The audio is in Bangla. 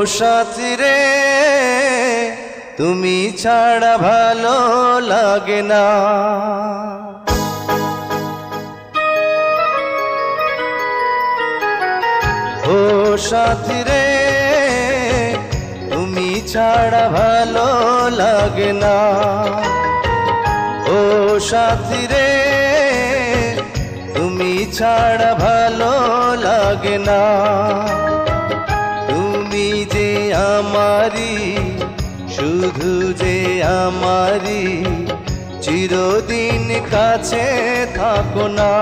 সাথী রে তুমি ছাড়া ভালো লাগে না। ও সাথী রে তুমি ছাড়া ভালো লাগে না। ও সাথী রে তুমি ছাড়া ভালো লাগে না। তুমি যে আমারি, শুধু যে আমারি, চিরদিন কাছে থাকো না।